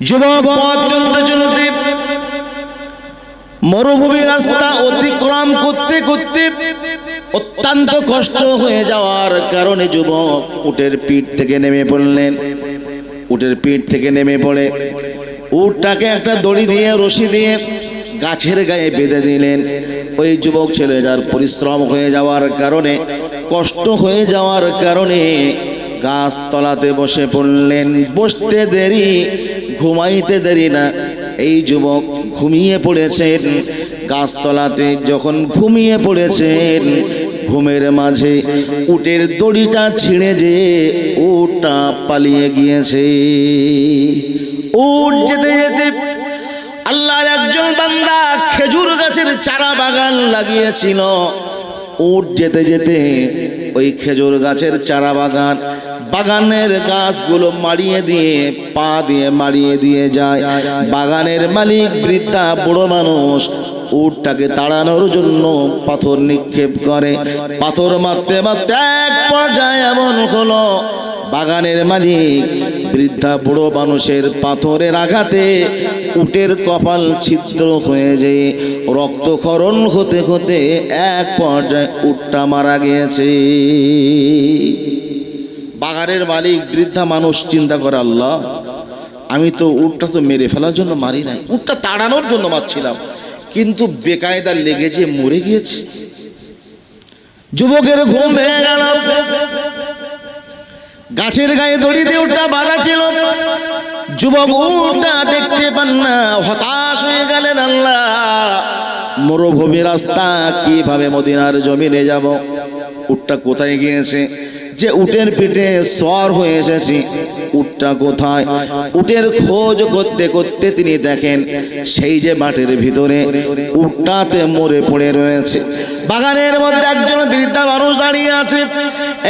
যুবক পথ চলতে চলতে মরুভূমি রাস্তা অতিক্রম করতে করতে অত্যন্ত কষ্ট হয়ে যাওয়ার কারণে যুবক উটের পিঠ থেকে নেমে পড়লেন। উটের পিঠ থেকে নেমে পড়ে উটটাকে একটা দড়ি দিয়ে রশি দিয়ে গাছের গায়ে বেঁধে দিলেন। ওই যুবক ছেলে যার পরিশ্রম হয়ে যাওয়ার কারণে, কষ্ট হয়ে যাওয়ার কারণে গাছ তলাতে বসে পড়লেন। বসতে দেরি, ঘুমাইতে দেরি না, এই যুবক ঘুমিয়ে পড়েছেন। গাছতলাতে যখন ঘুমিয়ে পড়েছেন, ঘুমের মাঝে উটের দড়িটা ছিঁড়ে যে উটটা পালিয়ে গিয়েছে। উট যেতে যেতে আল্লাহর একজন বান্দা খেজুর গাছের চারা বাগান লাগিয়েছিল। উট যেতে যেতে ওই খেজুর গাছের চারা বাগানের গাছগুলো মারিয়ে দিয়ে, পা দিয়ে মারিয়ে দিয়ে যায়। বাগানের মালিক বৃদ্ধা বুড়ো মানুষ উটটাকে তাড়ানোর জন্য পাথর নিক্ষেপ করে। পাথর মারতে মারতে এক পর্যায়ে এমন হলো, বাগানের মালিক বৃদ্ধা বুড়ো মানুষের পাথরের আঘাতে উটের কপাল ছিদ্র হয়ে যায়। রক্তক্ষরণ হতে হতে এক পর্যায়ে উটটা মারা গিয়েছে। বাগানের মালিক বৃদ্ধা মানুষ চিন্তা করে, আল্লাহ, আমি তো উটটা তো মেরে ফেলার জন্য মারি নাই, উটটা তাড়ানোর জন্য মারছিলাম, কিন্তু বেকায়দা লেগেছে, মরে গিয়েছে। যুবকের ঘুম ভেঙে গেল। গাছের গায়ে দড়ি দিয়ে উটটা বাঁধা ছিল। যুবক উটটা দেখতে পান না, হতাশ হয়ে গেলেন। আল্লাহ, মরুভূমি রাস্তা, কিভাবে মদিনার জমিনে যাব? উটটা কোথায় গিয়েছে? যে উটের পিঠে সওয়ার হয়ে এসেছি, উটটা কোথায়? উটের খোঁজ করতে করতে তিনি দেখেন সেই যে মাঠের ভিতরে উটটাতে মরে পড়ে রয়েছে। বাগানের মধ্যে একজন বৃদ্ধা মানুষ দাঁড়িয়ে আছে।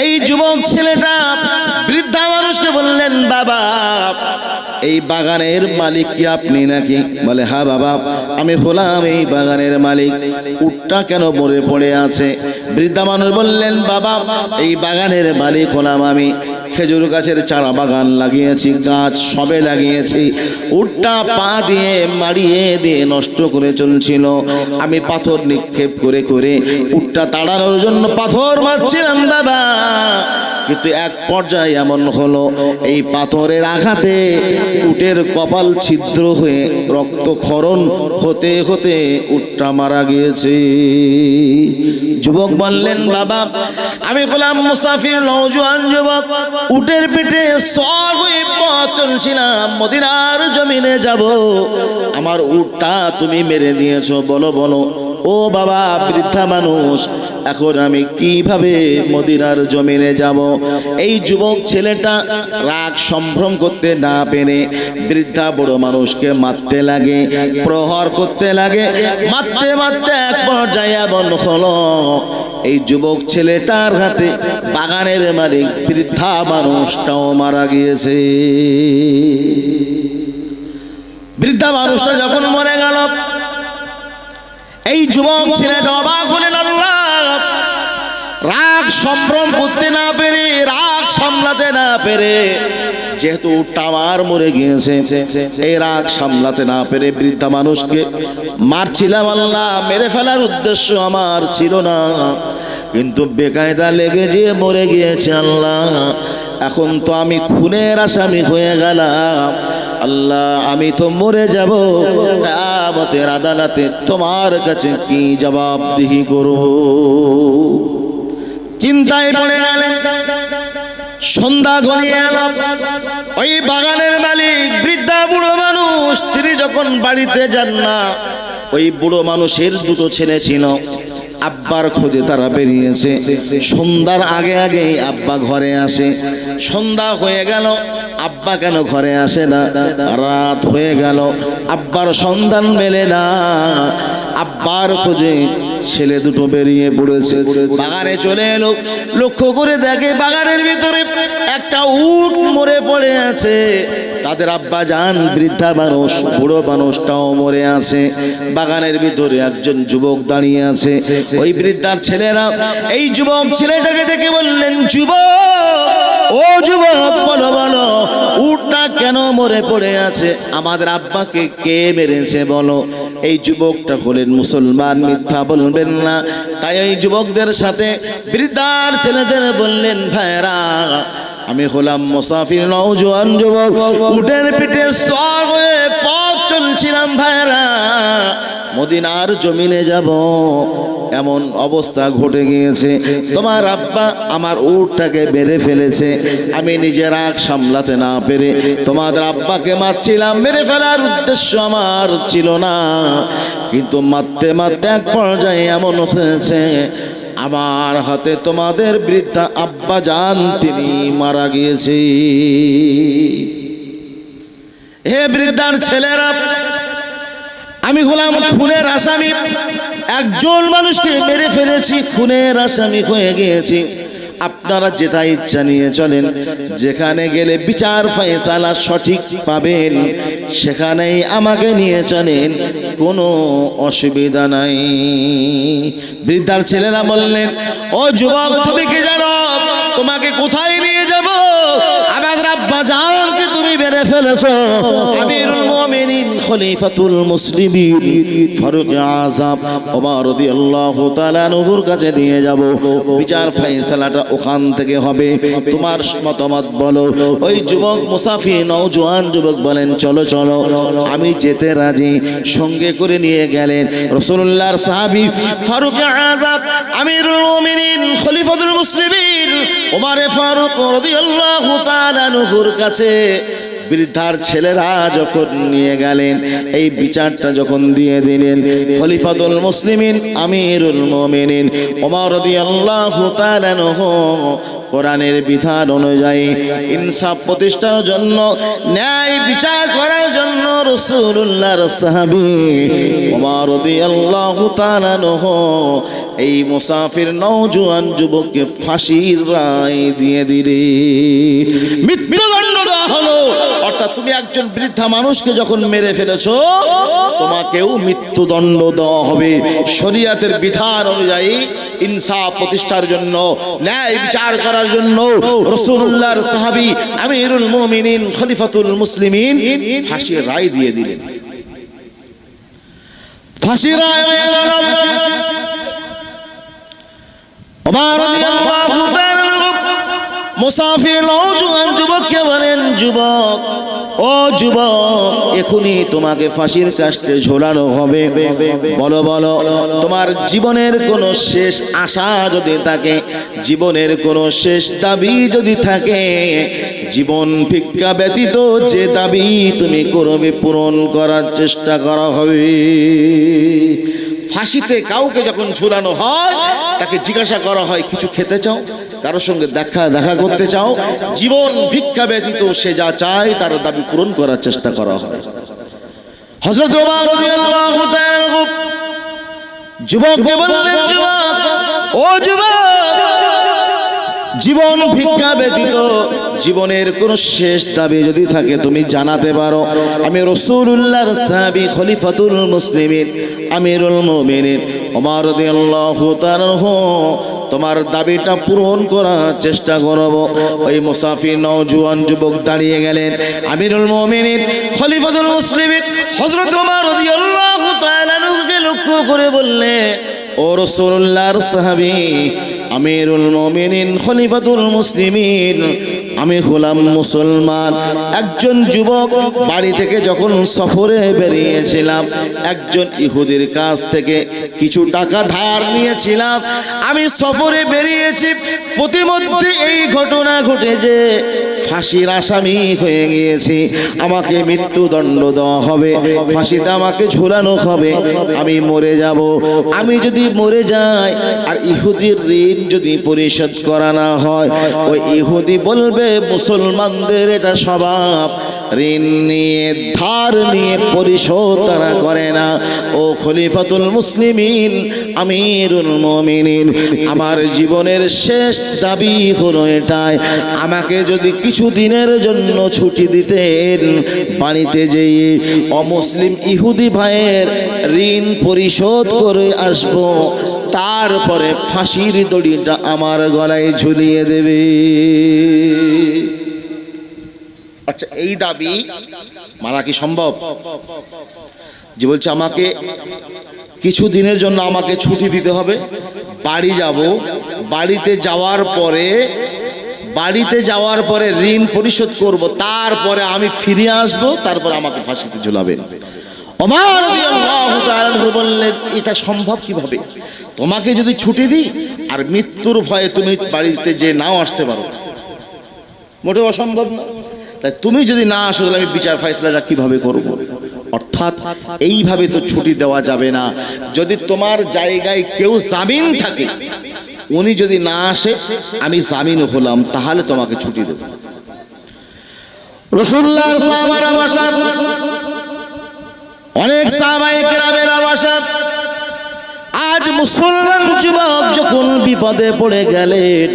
এই যুবক ছেলেটা বৃদ্ধা মানুষকে বললেন, বাবা, এই বাগানের মালিক কি আপনি নাকি? বলে, হ্যাঁ বাবা, আমি হলাম এই বাগানের মালিক। উটটা কেন মরে পড়ে আছে? বৃদ্ধা মানুষ বললেন, বাবা, এই বাগানের মালিক হলাম আমি। খেজুর গাছের চারা বাগান লাগিয়েছি, গাছ সবে লাগিয়েছি। উটটা পা দিয়ে মারিয়ে দিয়ে নষ্ট করে চলছিল। আমি পাথর নিক্ষেপ করে করে উটটা তাড়ানোর জন্য পাথর মারছিলাম বাবা, কিন্তু এক পর্যায়ে এমন হলো, এই পাথরের আঘাতে উটের কপাল ছিদ্র হয়ে রক্তক্ষরণ হতে হতে উটটা মারা গিয়েছে। যুবক বললেন, বাবা, আমি হলাম মুসাফির নওজোয়ান যুবক, উটের পিঠে সওয়ার হয়ে পথ চলছিলাম, মদিনার জমিনে যাব। আমার উটটা তুমি মেরে দিয়েছো, বলো বলো। ও বাবা, বৃদ্ধা মানুষ, এখন আমি কিভাবে মদিনার জমিনে যাব? এই যুবক ছেলেটা রাগ সম্ভ্রম করতে না পেরে বৃদ্ধা বড় মানুষকে মারতে লাগে, প্রহার করতে লাগে। মারতে মারতে এক পর্যায়ে এমন হলো, এই যুবক ছেলেটার হাতে বাগানের মালিক বৃদ্ধা মানুষটাও মারা গিয়েছে। বৃদ্ধা মানুষটা যখন মরে গেল, এই যুবক ছেলেটা অবাক হলেন। আল্লাহ, রাগ সম্ভ্রম করতে না পেরে, রাগ সামলাতে না পেরে, যেহেতু উটটা আমার মরে গিয়েছে, এই রাগ সামলাতে না পেরে বৃদ্ধা মানুষকে মারছিলাম। আল্লাহ, মেরে ফেলার উদ্দেশ্য আমার ছিল না, কিন্তু বেকায়দা লেগে যে মরে গিয়েছে। আল্লাহ, এখন তো আমি খুনের আসামি হয়ে গেলাম। আল্লাহ, আমি তো মরে যাব, কিয়ামতের আদালতে তোমার কাছে কি জবাবদিহি করব? চিন্তায় পড়ে গেলেন। সন্ধ্যা গড়িয়ে এল। ওই বাগানের মালিক বৃদ্ধা বুড়ো মানুষ, তিনি যখন বাড়িতে যান না, ওই বুড়ো মানুষের দুটো ছেলে ছিল। আব্বার খোঁজে তারা বেরিয়েছে। সন্ধ্যার আগে আগেই আব্বা ঘরে আসে। সন্ধ্যা হয়ে গেল, আব্বা কেন ঘরে আসে না? রাত হয়ে গেল, আব্বার সন্ধান মেলে না। আব্বার খোঁজে ছেলে দুটো বেরিয়ে পড়েছে। বাগানে চলে এলো, লক্ষ্য করে দেখে বাগানের ভিতরে একটা উট মরে পড়ে আছে। তাদের আব্বা জান বৃদ্ধা মানুষ, বুড়ো মানুষটাও মরে আছে। বাগানের ভিতরে একজন যুবক দাঁড়িয়ে আছে। ওই বৃদ্ধার ছেলেরা এই যুবক ছেলেটাকে ডেকে বললেন, যুবক, ও যুবক বলো বলো, উটটা কেন মরে পড়ে আছে? আমাদের আব্বাকে কে মেরেছে বলো? এই যুবকটা হলেন মুসলমান, মিথ্যা বলবেন না। তাই এই যুবকদের সাথে বৃদ্ধার ছেলেদের বললেন, ভাইরা আমি হলাম মুসাফির নওজোয়ান যুবক, উটের পিঠে সওয়ার হয়ে পথ চলছিলাম ভাইরা, মদিনার জমিনে যাব, এমন অবস্থা ঘটে গিয়েছে তোমার আব্বা আমার উটটাকে মেরে ফেলেছে। আমি নিজের রাগ সামলাতে না পেরে তোমাদের আব্বাকে মারছিলাম, মেরে ফেলার উদ্দেশ্য আমার ছিল না, কিন্তু মারতে মারতে এক পর্যায়ে এমন হয়েছে আমার হাতে তোমাদের বৃদ্ধা আব্বা জান তিনি মারা গিয়েছে। হে বৃদ্ধার ছেলেরা, আমি হলাম খুনের আসামি, একজন মানুষকে মেরে ফেলেছি, খুনের আসামি হয়ে গিয়েছি। আপনারা যেটা ইচ্ছা নিয়ে চলেন, যেখানে গেলে বিচার ফয়সালা সঠিক পাবেন সেখানেই আমাকে নিয়ে চলেন, কোনো অসুবিধা নাই। বৃদ্ধার ছেলেরা বললেন, ও যুবক তুমি কি জানো তোমাকে কোথায় নিয়ে যাব? আমাদের আব্বা জানকে তুমি মেরে ফেলেছো, আমিরুল মুমিনিন খলিফাতুল মুসলিমিন ফারুক আযম ওমর রাদিয়াল্লাহু তাআলা আনহুর কাছে নিয়ে যাব, বিচার ফয়সালাটা ওখান থেকে হবে, তোমার মতামত বলো। ওই যুবক মুসাফির নওজোয়ান যুবক বলেন, চলো চলো আমি যেতে রাজি। সঙ্গে করে নিয়ে গেলেন রাসূলুল্লাহর সাহাবী ফারুক আযম আমিরুল মুমিনিন খলিফাতুল মুসলিমিন ওমর ফারুক রাদিয়াল্লাহু তাআলা আনহুর কাছে। বৃদ্ধার ছেলেরা যখন নিয়ে গেলেন, এই বিচারটা যখন দিয়ে দিলেন, খলিফাতুল মুসলিমিন আমিরুল মুমিনিন ওমর রাদিয়াল্লাহু তাআলা আনহু কোরআনের বিধান অনুযায়ী ইনসাফ প্রতিষ্ঠার জন্য, ন্যায় বিচার করার জন্য রাসূলুল্লাহর সাহাবী ওমর রাদিয়াল্লাহু তাআলা আনহু এই মুসাফির নওজোয়ান যুবককে ফাঁসির রায় দিয়ে দিলেন, মৃত্যুদণ্ড দেওয়া হলো। অর্থাৎ তুমি একজন বৃদ্ধা মানুষকে যখন মেরে ফেলেছো, তোমাকেও মৃত্যুদণ্ড দেওয়া হবে। শরীয়তের বিধান অনুযায়ী ইনসাফ প্রতিষ্ঠার জন্য, ন্যায় বিচার করার জন্য রাসূলুল্লাহর সাহাবী আমিরুল মুমিনিন খলিফাতুল মুসলিমিন ফাঁসির রায় দিয়ে দিলেন। ফাঁসির রায় হয়ে গেল। ওমর রাদিয়াল্লাহু তাআলা মুসাফির নওজোয়ান যুবককে বলেন, যুবক ও যুবক, এখনই তোমাকে ফাঁসির কাস্টে ঝোলানো হবে। বলো বলো, তোমার জীবনের কোনো শেষ আশা যদি থাকে, জীবনের কোনো শেষ দাবি যদি থাকে, জীবন ভিক্ষা ব্যতীত যে দাবি তুমি করবে পূরণ করার চেষ্টা করা হবে। ফাঁসিতে কাউকে যখন ঝুলানো হয় তাকে জিজ্ঞাসা করা হয়, কিছু খেতে চাও, কারোর সঙ্গে দেখা করতে চাও, জীবন ভিক্ষা ব্যতীত সে যা চায় তার দাবি পূরণ করার চেষ্টা করা হয়। হযরত ওমর রাদিয়াল্লাহু তাআলা যুবককে বললেন, যুবক ও যুবক, জীবন ভিক্ষা ব্যতীত জীবনের কোন শেষ দাবি যদি থাকে তুমি জানাতে পারো। আমি রাসূলুল্লাহর সাহাবী খলিফাতুল মুসলিমিন আমিরুল মুমিনিন ওমর রাদিয়াল্লাহু তাআলা তোমার দাবিটা পূরণ করার চেষ্টা করব। ওই মুসাফির নওজোয়ান যুবক দাঁড়িয়ে গেলেন। আমিরুল মুমিনিন খলিফাতুল মুসলিমিন হযরত ওমর রাদিয়াল্লাহু তাআলা কে লক্ষ্য করে বললেন, ও রাসূলুল্লাহর সাহাবী আমিরুল মুমিনিন খলিফাতুল মুসলিমিন, আমি হলাম মুসলমান একজন যুবক, বাড়ি থেকে যখন সফরে বেরিয়েছিলাম একজন ইহুদির কাছ থেকে কিছু টাকা ধার নিয়েছিলাম। আমি সফরে বেরিয়েছি, প্রতিমধ্যে এই ঘটনা ঘটেছে, ফাঁসির আসামি হয়ে গিয়েছি, আমাকে মৃত্যুদণ্ড দেওয়া হবে, ফাঁসিতে আমাকে ঝুলানো হবে, আমি মরে যাব। আমি যদি মরে যাই আর ইহুদির ঋণ যদি পরিশোধ করা না হয়, ওই ইহুদি বলবে মুসলমানদের এটা স্বভাব, ঋণ নিয়ে ধার নিয়ে পরিশোধ তারা করে না। ও খলিফাতুল মুসলিমিন আমিরুল মুমিনিন, আমার জীবনের শেষ দাবি হলো এটাই, আমাকে যদি কিছু দিনের জন্য ছুটি দিতেন, বাড়িতে যেয়ে অমুসলিম ইহুদি ভাইয়ের ঋণ পরিশোধ করে আসবো, তারপরে ফাঁসির দড়িটা আমার গলায় ঝুলিয়ে দেবে। আচ্ছা, এই দাবি মানা কি সম্ভব? যে বলছে আমাকে কিছু দিনের জন্য আমাকে ছুটি দিতে হবে, বাড়ি যাব, বাড়িতে যাওয়ার পরে ঋণ পরিশোধ করব, তারপরে আমি ফিরে আসব, তারপরে আমাকে ফাঁসিতে ঝুলাবেন। ওমর রাদিয়াল্লাহু তাআলা বললেন, এটা সম্ভব কিভাবে? তোমাকে যদি ছুটি দিই আর মৃত্যুর ভয়ে তুমি বাড়িতে যে নাও আসতে পারো, মোটেও অসম্ভব না। তাই তুমি যদি না আসো তাহলে আমি বিচার ফয়সালা কিভাবে করব? অর্থাৎ এইভাবে তো ছুটি দেওয়া যাবে না। যদি তোমার জায়গায় কেউ জামিন থাকে, উনি যদি না আসে, আমি জামিন হলাম, তাহলে তোমাকে ছুটি দেব। রাসূলুল্লাহর সাহাবারা বাসা, অনেক সাহাবায়ে কেরামের বাসা। আজ মুসলমান যুবক যখন বিপদে পড়ে গেলেন,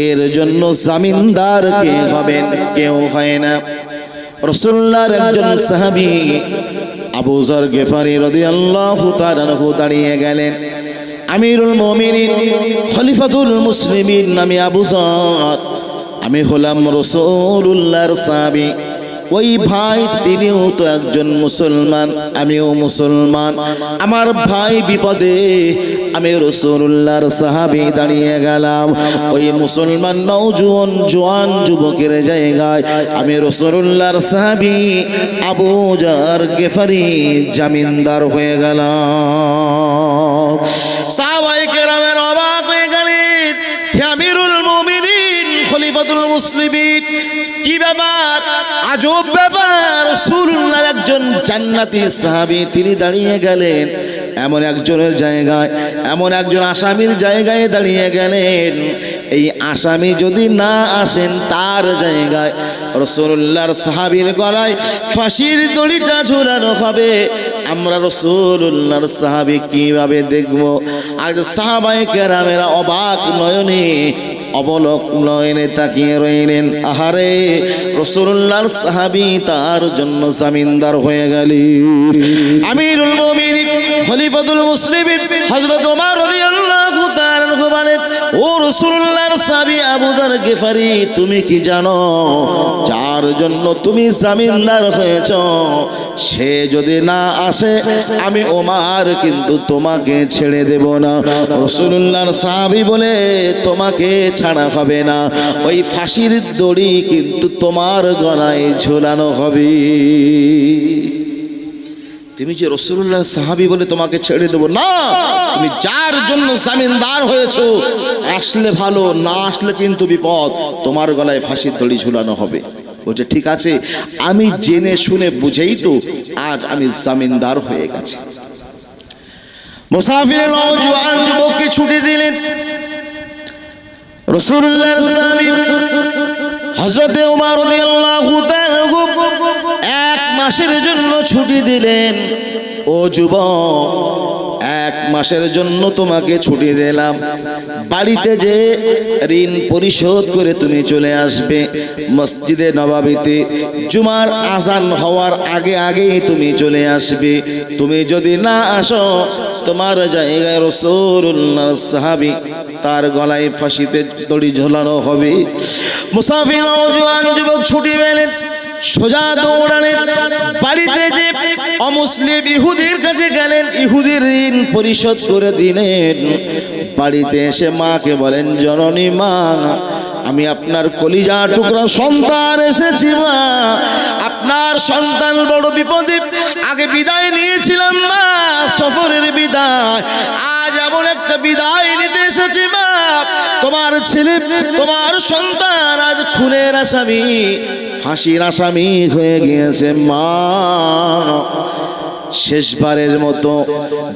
এর জন্য জামিনদার কে হবেন? কেউ হয় না। রাসূলুল্লাহর একজন সাহাবী আবু যর গিফারি রাদিয়াল্লাহু তাআলা আনহু দাঁড়িয়ে গেলেন। আমিরুল মুমিনিন খলিফাতুল মুসলিমিন, আমি আবু যর, আমি হলাম রাসূলুল্লাহর সাহাবী। ওই ভাই তিনিও তো একজন মুসলমান, আমিও মুসলমান। আমার ভাই বিপদে, আমি রাসূলুল্লাহর সাহাবী দাঁড়িয়ে গেলাম। ওই মুসলমান নওজোয়ান জওয়ান যুবকের জায়গায় আমি রাসূলুল্লাহর সাহাবী আবু যর গিফারি জামিনদার হয়ে গেলাম। সাহাবায়ে কেরামের অবাক হয়ে গেলেন, হে আমিরুল মুমিনিন খলিফাতুল মুসলিমিন, কি ব্যাপার? আজব ব্যাপার। রাসূলুল্লাহর একজন জান্নাতি সাহাবী তিনি দাঁড়িয়ে গেলেন এমন একজনের জায়গায়, এমন একজন আসামির জায়গায় দাঁড়িয়ে গেলেন। এই আসামি যদি না আসেন, তার জায়গায় রাসূলুল্লাহর সাহাবীর গলায় ফাঁসির দড়িটা ঝুলানো হবে। আমরা রাসূলুল্লাহর সাহাবী কিভাবে দেখব? আজ সাহাবায়ে কেরামেরা অবাক নয়নে, অবলোক নয়নে তাকিয়ে রইলেন। আহারে, রাসূলুল্লাহর সাহাবী তার জন্য জামিনদার হয়ে গেলেন। আমিরুল মুমিনিন খলিফাতুল মুসলিমিন হযরত ওমর রাদিয়াল্লাহু তাআলা আনহু বলেন, ও রাসূলুল্লাহর সাহাবী আবু যর গিফারি, তুমি কি জানো যার জন্য তুমি জামিনদার হয়েছ, সে যদি না আসে, আমি ওমর কিন্তু তোমাকে ছেড়ে দেব না। রাসূলুল্লাহর সাহাবী বলে, তোমাকে ছাড়া হবে না, ওই ফাঁসির দড়ি কিন্তু তোমার গলায় ঝোলানো হবে। তুমি যে রাসূলুল্লাহর সাহাবী বলে তোমাকে ছেড়ে দেব না, তুমি যার জন্য জামিনদার হয়েছো, আসলে ভালো, না আসলে কিন্তু বিপদ, তোমার গলায় ফাঁসির দড়ি ঝুলানো হবে। বলছে, ঠিক আছে, আমি জেনে শুনে বুঝেই তো আজ আমি জামিনদার হয়ে গেছি। মুসাফিরের নওজোয়ান যুবককে ছুটি দিলেন। রাসূলুল্লাহর সাহাবী হযরত ওমর রাদিয়াল্লাহু তাআলা এক মাসের জন্য ছুটি দিলেন। ও যুবক, এক মাসের জন্য তোমাকে ছুটি দিলাম, বাড়িতে যে ঋণ পরিশোধ করে তুমি চলে আসবে। মসজিদে নববীতে জুমার আযান হওয়ার আগে আগেই তুমি চলে আসবে। তুমি যদি না আসো, তোমার জায়গায় রাসূলুল্লাহর সাহাবী তার গলায় ফাঁসিতে দড়ি ঝোলানো হবে। মুসাফির নওজোয়ান যুবক ছুটি পেলেন, সোজা দৌড়ালেন বাড়িতে, যে অমুসলিম ইহুদির কাছে গেলেন, ইহুদির ঋণ পরিশোধ করে দিলেন। বাড়িতে এসে মাকে বলেন, জননী মা, আমি আপনার কলিজা টুকরা সন্তান এসেছি মা, আপনার সন্তান বড় বিপদে, আগে বিদায় নিয়েছিলাম মা, সফরের বিদায়, আজ এমন একটা বিদায় নিতে এসেছি মা, তোমার ছেলে, তোমার সন্তান আজ খুনের আসামি, ফাঁসির আসামি হয়ে গিয়েছে মা। শেষবারের মতো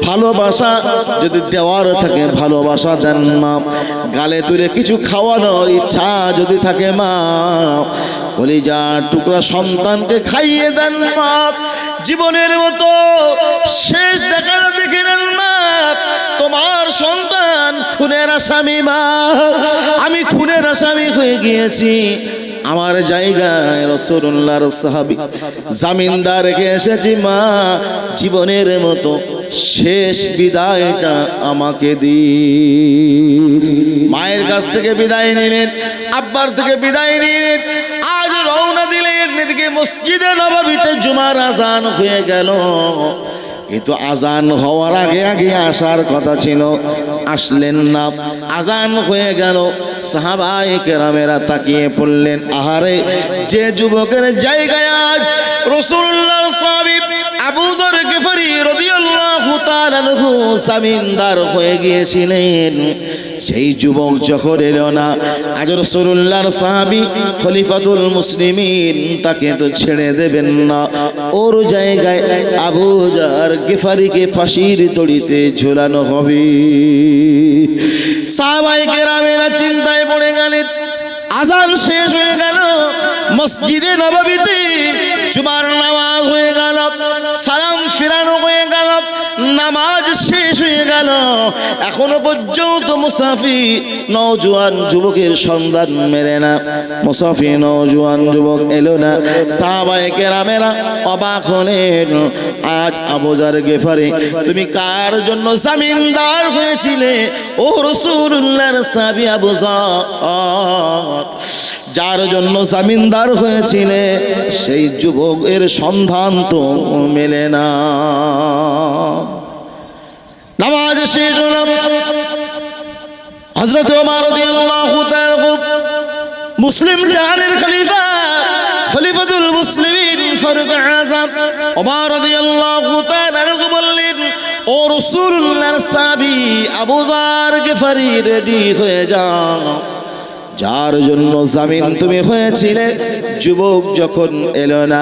ভালোবাসা যদি দেওয়ার থাকে, ভালোবাসা দেন মা। গালে তুলে কিছু খাওয়ানোর ইচ্ছা যদি থাকে মা, কলিজা টুকরা সন্তানকে খাইয়ে দেন মা। জীবনের মতো শেষ দেখাটা দেখে নেন মা, তোমার সন্তান খুনের আসামি মা, আমি খুনের আসামি হয়ে গিয়েছি, আমার জায়গায় রাসূলুল্লাহর সাহাবী জামিনদার রেখে এসেছি, মা জীবনের মতো শেষ বিদায়টা আমাকে দিন। মায়ের কাছ থেকে বিদায় নিলেন, আব্বার থেকে বিদায় নিলেন, আজ রওনা দিলেন এদিকে মসজিদে নববীতে জুমার আজান হয়ে গেল। কিন্তু আজান হওয়ার আগে আগে আসার কথা ছিল, আসলেন না। আজান হয়ে গেল, সাহাবায়ে কেরামেরা তাকিয়ে পড়লেন, আহারে যে যুবকের জায়গায় আজ রাসূলুল্লাহর সাহাবী আবু যর গিফারি রাদিয়াল্লাহু তাআলা আনহু জামিনদার হয়ে গিয়েছিলেন, সেই যুবক যখন এলো না, আজ রাসূলুল্লাহর সাহাবী খলিফাতুল মুসলিমিন তাকে তো ছেড়ে দেবেন না। ওর জায়গায় আবু যর গিফারিকে ফাঁসির দড়িতে ঝোলানো হবে। সাহাবায়ে কেরামেরা চিন্তায় পড়ে গেলেন। আজান শেষ হয়ে গেল, মসজিদে নববীতে জুমার নামাজ হয়ে গেল, সালাম ফিরানো হয়ে গেল, নামাজ শেষ হয়ে গেল, এখনো পর্যন্ত মুসাফির নওজোয়ান যুবকের সন্ধান মেলে না। মুসাফির নওজোয়ান যুবক এলো না। সাহাবায়ে কেরামেরা অবাক হলেন, আজ আবু যর গিফারি তুমি কার জন্য জামিনদার হয়েছিলে? ও রাসূলুল্লাহর সাহাবী আবু যর, যার জন্য জামিনদার হয়েছিলে সেই যুবকের সন্ধান তো মেলে না। নামাজ শেষ হলো, হযরত ওমর রাদিয়াল্লাহু তাআলা মুসলিম জাহানের খলিফা, খলিফাতুল মুসলিমিন ফারুক আযম ওমর রাদিয়াল্লাহু তাআলা বললেন, ও রাসূলুল্লাহর সাহাবী আবু যর গিফারি রেডি হয়ে যাও, যার জন্য জামিন তুমি হয়েছিলে যুবক যখন এলো না,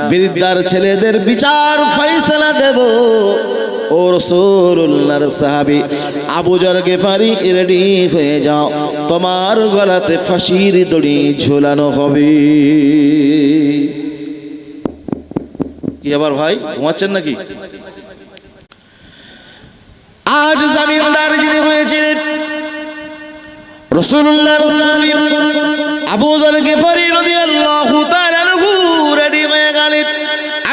বৃদ্ধার ছেলেদের বিচার ফয়সালা দেব। ও রাসূলুল্লাহর সাহাবী আবু যর গিফারি রেডি হয়ে যাও, তোমার গলাতে ফাঁসির দড়ি ঝোলানো হবে। কি আবার ভাই ঘুমাচ্ছেন নাকি? আজ জামিনদার যিনি হয়েছিলেন রাসূলুল্লাহর সাহাবী আবু যর গিফারি রাদিয়াল্লাহু তাআলা আনহু রেডি হয়ে গেলেন।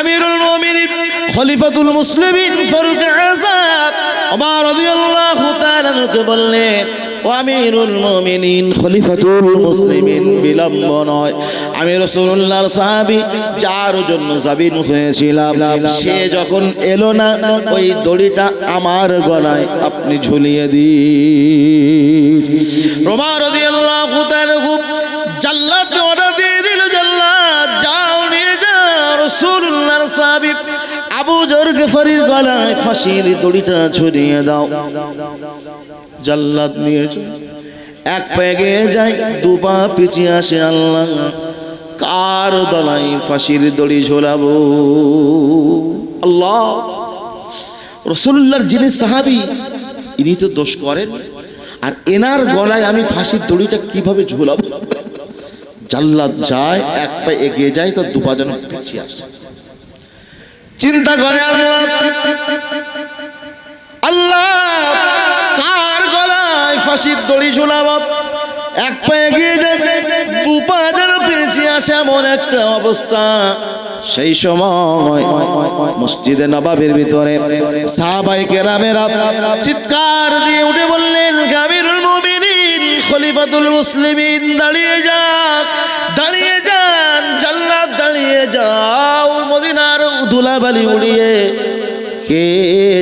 আমিরুল মুমিনিন খলিফাতুল মুসলিমিন ফারুক আযম ওমর রাদিয়াল্লাহু তাআলা আনহুকে বললেন, ও আমিরুল মুমিনিন খলিফাতুল মুসলিমিন, বিলম্ব নয়, আমি রাসূলুল্লাহর সাহাবী যার জন্য জামিন হয়েছিলাম সে যখন এলো না, ওই দড়িটা আমার গলায় আপনি ঝুলিয়ে দিন। ওমর রাদিয়াল্লাহু তাআলা জাল্লাদকে অর্ডার দিয়ে দিল, জাল্লাদ যাও নিয়ে যাও রাসূলুল্লাহর সাহাবী আবু যর গিফারির গলায় ফাঁসির দড়িটা ঝুলিয়ে দাও। জাল্লাদ নিয়ে এক পা এগিয়ে যায়, দু পা পিছিয়ে আসে। আল্লাহ, কার গলায় ফাঁসির দড়ি ঝোলাবো? আল্লাহ, রাসূলুল্লাহর যিনি সাহাবী ইনি তো দোষ করেন, আর এনার গলায় আমি ফাঁসির দড়িটা কিভাবে ঝোলাবো? জাল্লাদ যায়, এক পা এগিয়ে যায়, তার দু পা যেন পিছিয়ে আসে। চিন্তা করে আল্লাহ কার গলায় ফাঁসির দড়ি ঝোলাবো? এক পা এগিয়ে যায়, দু পা যেন পিছিয়ে আসে, এমন একটা অবস্থা। সেই সময় মসজিদে নববীর ভিতরে সাহাবায়ে কেরামেরা চিৎকার দিয়ে উঠে বললেন, আমিরুল মুমিনিন খলিফাতুল মুসলিমিন দাঁড়িয়ে যান, দাঁড়িয়ে যান, জাল্লাদ দাঁড়িয়ে যাও, মদিনার ধুলাবালি উড়িয়ে কে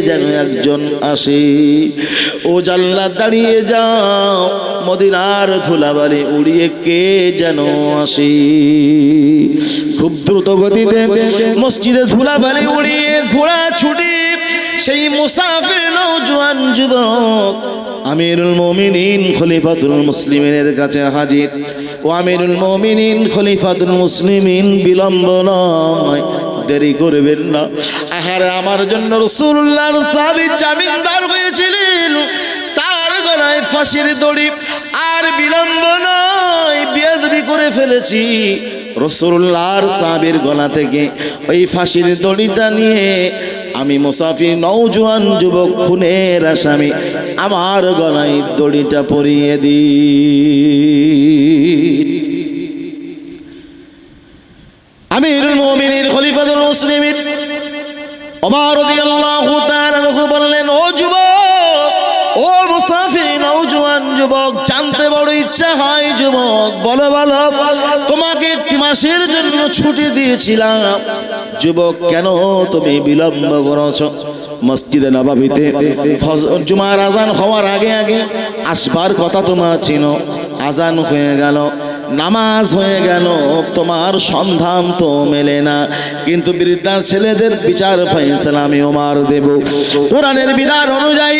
যেন একজন আসে। ও জাল্লাদ দাঁড়িয়ে যাও, মদিনার ধুলাবালি উড়িয়ে কে যেন আসে। খুব দ্রুত গতিতে মসজিদে ধুলাবালি উড়িয়ে ঘোড়া ছুটি সেই মুসাফির নওজোয়ান যুবক আমিরুল মুমিনিন খলিফাতুল মুসলিমিনের কাছে হাজির। ও আমিরুল মুমিনিন খলিফাতুল মুসলিমিন, বিলম্ব নয়, দেরি করবেন না। আহারে আমার জন্য রাসূলুল্লাহর সাহাবী জামিনদার হয়েছিলেন, তার গলায় ফাঁসির দড়ি, আর বিলম্ব নয়, বেয়াদবি করে ফেলেছি। রাসূলুল্লাহর সাহাবীর গলা থেকে ওই ফাঁসির দড়িটা নিয়ে আমি মুসাফির নওজোয়ান যুবক খুনের আসামি, আমার গলায় দড়িটা পরিয়ে দিই। আমিরুল মুমিনিন খলিফাতুল মুসলিমিন ওমর রাদিয়াল্লাহু তাআলা বললেন, ও যুবক, ও মুসাফির নওজোয়ান যুবক, জানতে বড় ইচ্ছা হয় যুবক, বলো বলো, তোমাকে একটি মাসের জন্য ছুটি দিয়েছিলাম যুবক, কেন তুমি বিলম্ব করেছো? মসজিদে নববীতে জুমার আজান হওয়ার আগে আগে আসবার কথা তোমার ছিল, আজান হয়ে গেল, নামাজ হয়ে গেল, তোমার সন্ধান তো মেলে না। কিন্তু বৃদ্ধার ছেলেদের বিচার ফয়সালা আমি ওমর দেব। কোরআনের বিধান অনুযায়ী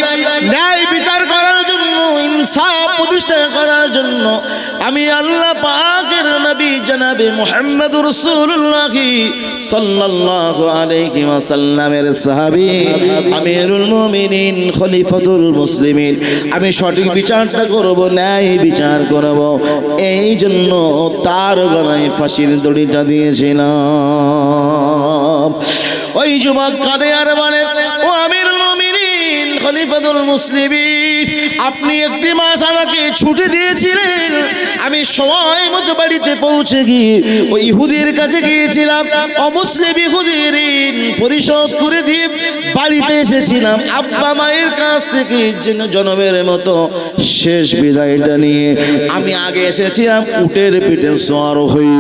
ন্যায় বিচার করার জন্য, ইনসাফ প্রতিষ্ঠা করার জন্য আমি আল্লাহ পাকের নবী জনাবে মুহাম্মদুর রাসূলুল্লাহ সাল্লাল্লাহু আলাইহি ওয়াসাল্লামের সাহাবী আমিরুল মুমিনিন খলিফাতুল মুসলিমিন, আমি সঠিক বিচারটা করব, ন্যায় বিচার করব, এই জন্য তার গলায় ফাঁসির দড়িটা দিয়েছিলাম। ওই যুবক কাঁদে আর বলে, ও আমিরুল মুমিনিন খলিফাতুল মুসলিমিন, আপনি একটি মাস আমাকে ছুটি দিয়েছিলেন, আমি সময় মতো বাড়িতে পৌঁছে গিয়ে ওই ইহুদির কাছে গিয়েছিলাম, অমুসলিম ইহুদির ঋণ পরিশোধ করে দিয়ে বাড়িতে এসেছিলাম, আব্বা মায়ের কাছ থেকে জনমের মতো শেষ বিদায়টা নিয়ে আমি আগে এসেছিলাম উটের পিঠে সওয়ার হয়ে,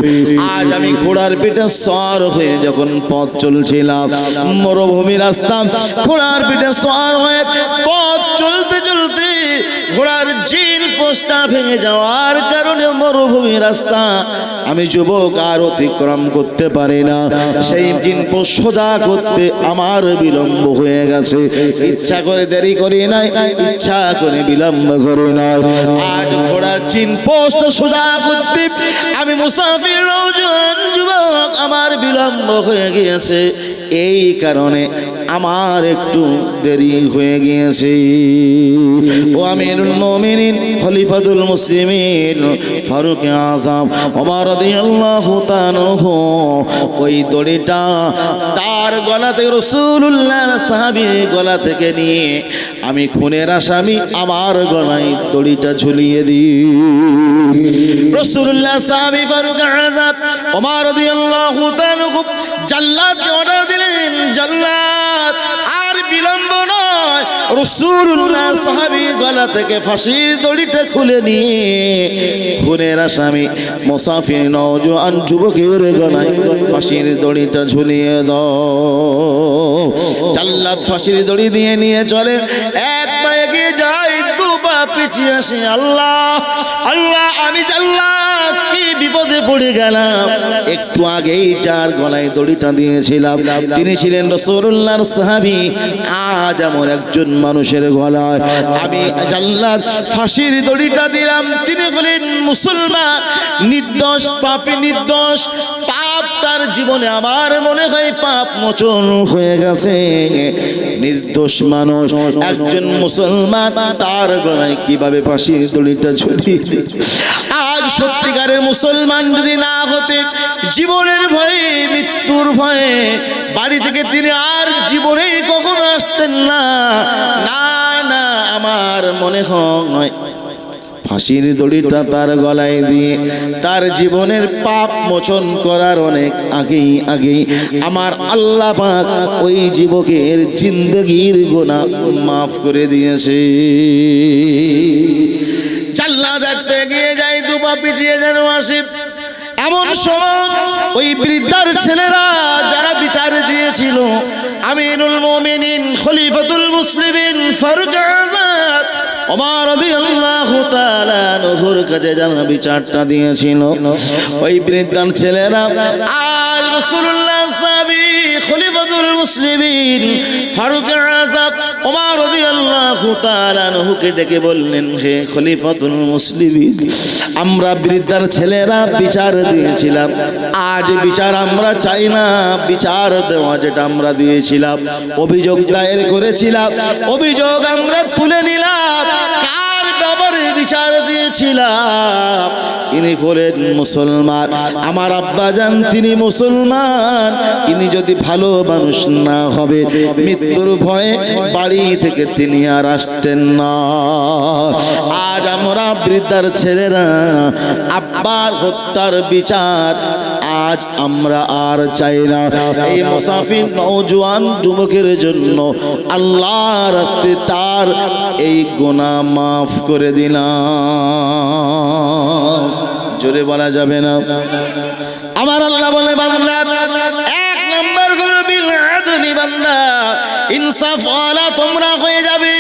আজ আমি ঘোড়ার পিঠে সওয়ার হয়ে যখন পথ চলছিলাম, মরুভূমি রাস্তা, ঘোড়ার পিঠে সওয়ার হয়ে পথ চলতে চলতে ঘোড়ার জিন পোস্টটা ভেঙে যাওয়ার কারণে মরুভূমি রাস্তা আমি যুবক আর অতিক্রম করতে পারি না, সেই জিন পোস্ট সোজা করতে আমার বিলম্ব হয়ে গেছে। ইচ্ছা করে দেরি করি নাই, ইচ্ছা করে বিলম্ব করি নাই, আজ ঘোড়ার জিন পোস্ট সোজা করতে আমি মুসাফির নওজোয়ান যুবক, আমার বিলম্ব হয়ে গিয়েছে, এই কারণে আমার একটু দেরি হয়ে গিয়েছে। ও আমিরুল মুমিনিন খলিফাতুল মুসলিমিন ফারুক আযম ওমর রাদিয়াল্লাহু তাআলা ওই দড়িটা তার গলা থেকে, রাসূলুল্লাহর সাহাবী গলা থেকে নিয়ে আমি খুনের আসামি আমার গলায় দড়িটা ঝুলিয়ে দিই। রাসূলুল্লাহ সাহাবী ফারুক আযম ওমর রাদিয়াল্লাহু তাআলা জাল্লাদকে অর্ডার দিলেন, জাল্লাদ আর বিলম্ব নয়, রাসূলুল্লাহ সাহাবী গলা থেকে ফাঁসির দড়িটা খুলে নিয়ে খুনের আসামি মুসাফির নওজোয়ান যুবকের গলায় ফাঁসির দড়িটা ঝুলিয়ে দাও। জাল্লাদ ফাঁসির দড়ি দিয়ে নিয়ে চলে, এক পা এগিয়ে যায়, দু পা পিছিয়ে আসে। আল্লাহ আল্লাহ, আমি জাল্লাদ কি বিপদে পড়ে গেলাম, একটু আগেই যার গলায় দড়িটা দিয়েছিলাম তিনি ছিলেন রাসূলুল্লাহর সাহাবী, আজ আমার একজন মানুষের গলায় আমি জাল্লাদ ফাঁসির দড়িটা দিলাম, তিনি হলেন মুসলমান, নির্দোষ পাপী, নির্দোষ, পাপ তার জীবনে আমার মনে হয় পাপ মোচন হয়ে গেছে, নির্দোষ মানুষ একজন মুসলমান, তার গলায় কিভাবে ফাঁসির দড়িটা ঝুলিয়ে দিই। আজ সত্যিকারের মুসলমান যদি না হতে, জীবনের ভয়ে, মৃত্যুর ভয়ে বাড়ি থেকে তিনি আর জীবনেই কখনো আসতেন না, না না, আমার মনে হয় ফাঁসির দড়িটা তার গলায় দিয়ে তার জীবনের পাপ মোচন করার অনেক আগেই আমার আল্লাহ পাক ওই যুবকের জিন্দেগির গুনাহ মাফ করে দিয়েছে। জাল্লাদ দেখতে গিয়ে যাই, দুপা পিছিয়ে যেন আসে, এমন সময় ওই বৃদ্ধার ছেলেরা যারা বিচার দিয়েছিল আমিরুল মুমিনিন খলিফাতুল মুসলিমিন ফারুক আযম ওমর রাদিয়াল্লাহু তাআলা আনহুর কাছে যারা বিচারটা দিয়েছিল, ওই বৃদ্ধার ছেলেরা আজ রাসূলুল্লাহ সাহাবী খলিফাতুল মুসলিমিন ফারুক আযম ওমর রাদিয়াল্লাহু তাআলা আনহুকে ডেকে বললেন, হে খলিফাতুল মুসলিমিন, আমরা বৃদ্ধার ছেলেরা বিচার দিয়েছিলাম, আজ বিচার আমরা চাই না, বিচার দেওয়া যেটা আমরা দিয়েছিলাম, অভিযোগ দায়ের করেছিলাম, অভিযোগ আমরা তুলে নিলাম, কার ব্যাপারে বিচার দিয়েছিলাম, ইনি হলেন মুসলমান, আমার আব্বাজান তিনি মুসলমান, ইনি যদি ভালো মানুষ না হবে মৃত্যুর ভয়ে বাড়ি থেকে তিনি আর আসতেন না। আজ আমরা বৃদ্ধার ছেলেরা আব্বার হত্যার বিচার আজ আজ আমরা আর চাই না এই মুসাফির নওজোয়ান যুবকের জন্য আল্লাহর রাস্তায় তার এই গুনাহ মাফ করে দিলাম। জোরে বলা যাবে না? আমার আল্লাহ বলে বান্দা এক নাম্বার করে বিল আদলি বান্দা ইনসাফ ওয়ালা তোমরা হয়ে যাবে।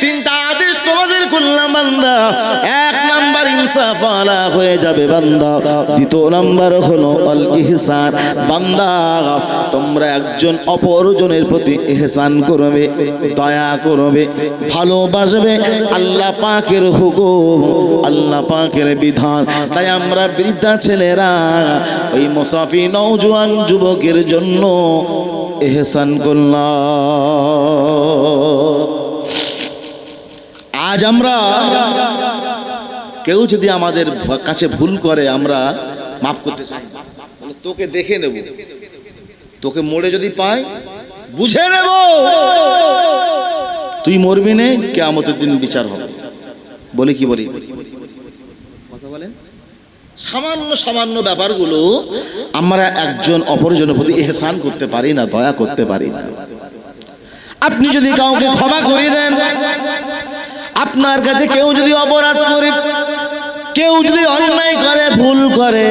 তিনটা আদেশ তোমাদের করলাম বান্দা, এক নাম্বার ইনসাফ ওয়ালা হয়ে যাবে বান্দা। দ্বিতীয় নাম্বার হলো আল ইহসান, বান্দা তোমরা একজন অপরজনের প্রতি ইহসান করবে, দয়া করবে, ভালোবাসবে। আল্লাহ পাকের হুকুম, আল্লাহ পাকের বিধান। তাই আমরা বৃদ্ধা ছেলেরা ওই মুসাফির নওজোয়ান যুবকের জন্য ইহসান করলাম। আজ আমরা কেউ যদি আমাদের কাছে ভুল করে আমরা মাফ করতে চাই, তোকে দেখে নেব, তোকে মোড়ে যদি পাই বুঝে নেব, তুই মরবি না, কিয়ামতের দিন বিচার হবে। বলি কি বলি কথা বলেন? সামান্য সামান্য ব্যাপারগুলো আমরা একজন অপরজনের প্রতি ইহসান করতে পারি না, দয়া করতে পারি না। আপনি যদি কাউকে ক্ষমা করে দেন, আপনার কাছে কেউ যদি অপরাধ করে, কেউ যদি অন্যায় করে, ভুল করে,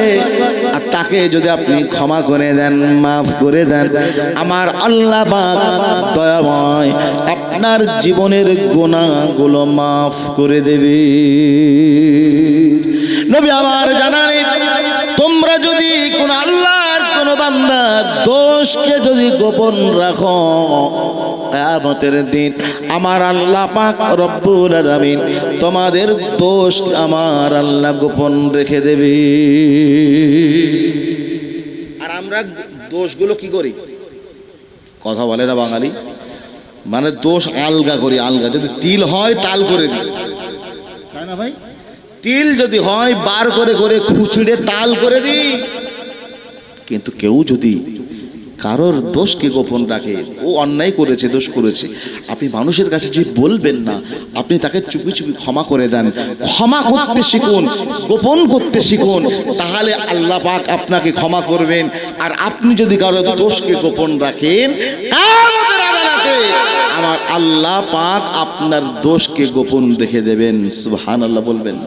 আর তাকে যদি আপনি ক্ষমা করে দেন, মাফ করে দেন, আমার আল্লাহ পাক দয়াময় আপনার জীবনের গুনাহগুলো মাফ করে দেবে। নবী আমার জানালেন, তোমরা যদি কোন আল্লাহর কোন বান্দা দোষকে যদি গোপন রাখো, কিয়ামতের দিন আমার আল্লাহ পাক রব্বুল আলামিন তোমাদের দোষ আমার আল্লাহ গোপন রেখে দেবে। আর আমরা দোষগুলো কি করি? কথা বলে না বাঙালি, মানে দোষ আলগা করি, আলগা। যদি তিল হয় তাল করে দিই, তাই না ভাই? তিল যদি হয় বার করে করে খুচড়ে তাল করে দিই। কিন্তু কেউ যদি কারোর দোষকে গোপন রাখে, ও অন্যায় করেছে, দোষ করেছে, আপনি মানুষের কাছে যে বলবেন না, আপনি তাকে চুপি চুপি ক্ষমা করে দেন। ক্ষমা করতে শিখুন, গোপন করতে শিখুন, তাহলে আল্লাহ পাক আপনাকে ক্ষমা করবেন। আর আপনি যদি কারোর দোষকে গোপন রাখেন, কিয়ামতের আদালতে আমার আল্লাহ পাক আপনার দোষকে গোপন রেখে দেবেন। সুবহানাল্লাহ বলবেন।